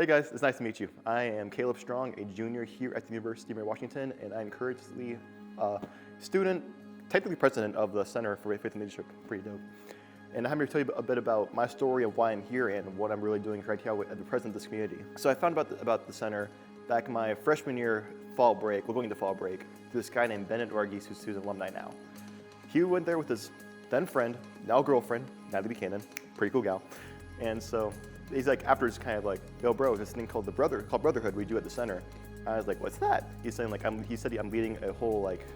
Hey guys, it's nice to meet you. I am Caleb Strong, a junior here at the University of Mary Washington, and I'm currently a student, technically president of the Center for Faith and Leadership. Pretty dope. And I'm here to tell you a bit about my story of why I'm here and what I'm really doing right here at the president of this community. So I found about the center back in my freshman year fall break, going into fall break, through this guy named Bennett Varghese, who's an alumni now. He went there with his then friend, now girlfriend, Natalie Buchanan, pretty cool gal. And so he's like, after it's kind of like, yo bro, this thing called Brotherhood we do at the center. I was like, what's that? He's saying like, he said I'm leading a whole like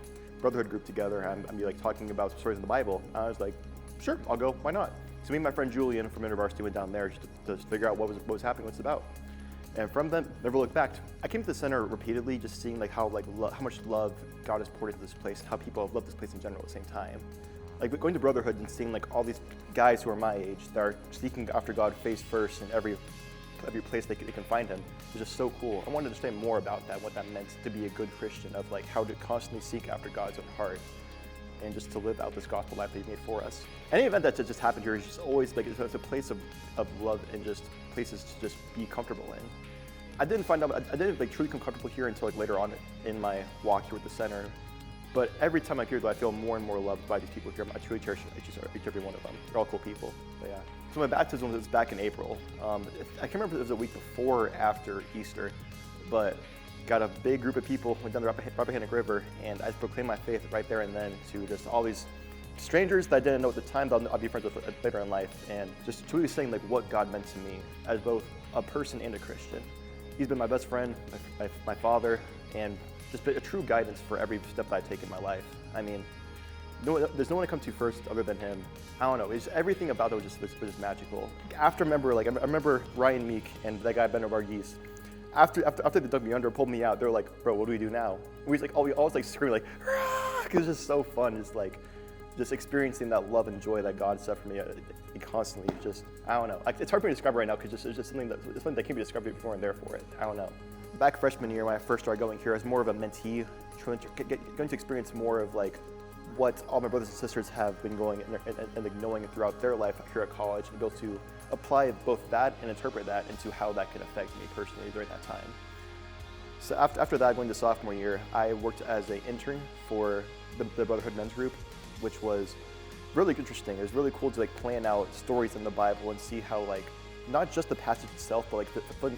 Brotherhood group together. I'm like talking about stories in the Bible. I was like, sure, I'll go, why not? So me and my friend Julian from InterVarsity went down there to figure out what was happening, what's it about. And from then, never looked back. I came to the center repeatedly, just seeing like how much love God has poured into this place, and how people have loved this place in general at the same time. Like going to Brotherhood and seeing like all these guys who are my age that are seeking after God face first in every place they can find Him is just so cool. I wanted to understand more about that, what that meant to be a good Christian, of like how to constantly seek after God's own heart and just to live out this gospel life that He made for us. Any event that just happened here is just always like, it's a place of love and just places to just be comfortable in. I didn't like truly come comfortable here until like later on in my walk here with the center. But every time I'm here, though, I feel more and more loved by these people here. I truly cherish each and every one of them. They're all cool people. But yeah. So my baptism was back in April. I can't remember if it was a week before or after Easter, but got a big group of people, went down the Rappahannock River, and I proclaimed my faith right there and then to just all these strangers that I didn't know at the time that I'll be friends with later in life, and just truly saying like what God meant to me as both a person and a Christian. He's been my best friend, my father, and just been a true guidance for every step that I take in my life. I mean, there's no one to come to first other than Him. I don't know, everything about it was just magical. I remember Ryan Meek and that guy Bennett Varghese. After they dug me under, pulled me out, they were like, bro, what do we do now? And we always like screaming like, "Rah!" It was just so fun, just experiencing that love and joy that God set for me constantly. Just, I don't know. It's hard for me to describe right now because it's just something that can't be described before and there for it. I don't know. Back freshman year when I first started going here, I was more of a mentee, going to experience more of like what all my brothers and sisters have been going and like knowing throughout their life here at college, and be able to apply both that and interpret that into how that can affect me personally during that time. So after that, going to sophomore year, I worked as an intern for the Brotherhood Men's Group, which was really interesting. It was really cool to like plan out stories in the Bible and see how like not just the passage itself, but like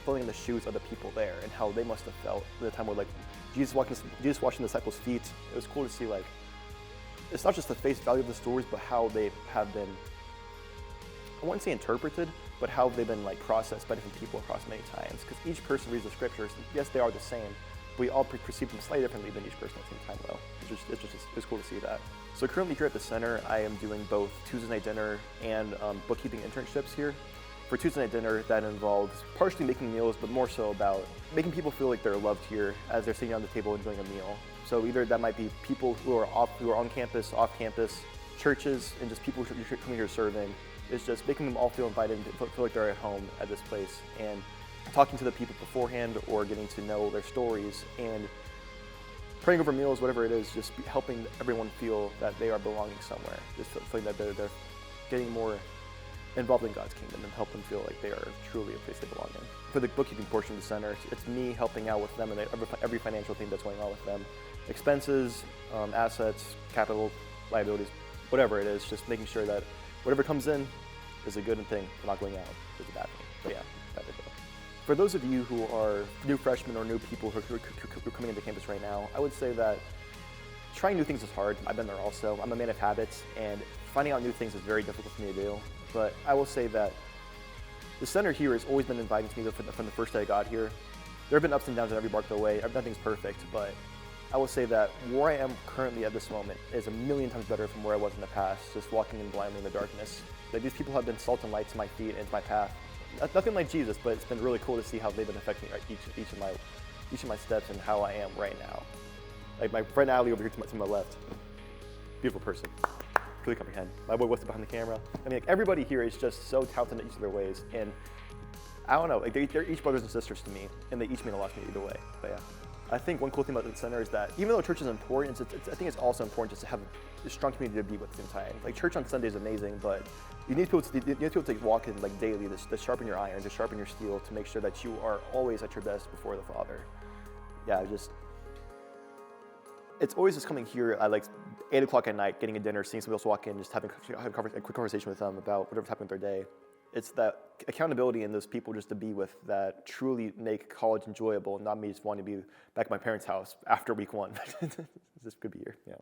filling in the shoes of the people there and how they must have felt at the time where like Jesus washing the disciples' feet. It was cool to see like it's not just the face value of the stories, but how they have been, I wouldn't say interpreted, but how they've been like processed by different people across many times. Because each person reads the scriptures, yes, they are the same, but we all perceive them slightly differently than each person at the same time though. It's cool to see that. So currently here at the center, I am doing both Tuesday night dinner and bookkeeping internships here. For Tuesday night dinner, that involves partially making meals, but more so about making people feel like they're loved here as they're sitting down at the table enjoying a meal. So either that might be people who are on campus, off campus, churches, and just people who are coming here serving. It's just making them all feel invited and feel like they're at home at this place, and talking to the people beforehand or getting to know their stories and praying over meals, whatever it is, just helping everyone feel that they are belonging somewhere, just feeling that they're getting more involved in God's kingdom and help them feel like they are truly a place they belong in. For the bookkeeping portion of the center, it's me helping out with them and every financial thing that's going on with them. Expenses, assets, capital, liabilities, whatever it is, just making sure that whatever comes in is a good thing, not going out is a bad thing. But yeah, that is it. For those of you who are new freshmen or new people who are coming into campus right now, I would say that trying new things is hard. I've been there also. I'm a man of habits, and finding out new things is very difficult for me to do. But I will say that the center here has always been inviting to me from the first day I got here. There have been ups and downs in every part of the way. Nothing's perfect, but I will say that where I am currently at this moment is a million times better from where I was in the past, just walking in blindly in the darkness. Like, these people have been salt and light to my feet and to my path. Nothing like Jesus, but it's been really cool to see how they've been affecting each of my steps and how I am right now. Like my friend Ali over here to my left, beautiful person. Really comprehend. My boy, what's behind the camera? I mean, like, everybody here is just so talented in each of their ways, and I don't know, like they're each brothers and sisters to me, and they each mean a lot to me either way. But yeah. I think one cool thing about the center is that even though church is important, I think it's also important just to have a strong community to be with at the same time. Like church on Sunday is amazing, but you need people to walk in like daily to sharpen your iron, to sharpen your steel, to make sure that you are always at your best before the Father. Yeah, it's always just coming here at like 8 o'clock at night, getting a dinner, seeing somebody else walk in, just having a quick conversation with them about whatever's happening with their day. It's that accountability and those people just to be with that truly make college enjoyable, not me just wanting to be back at my parents' house after week one. This could be here, yeah.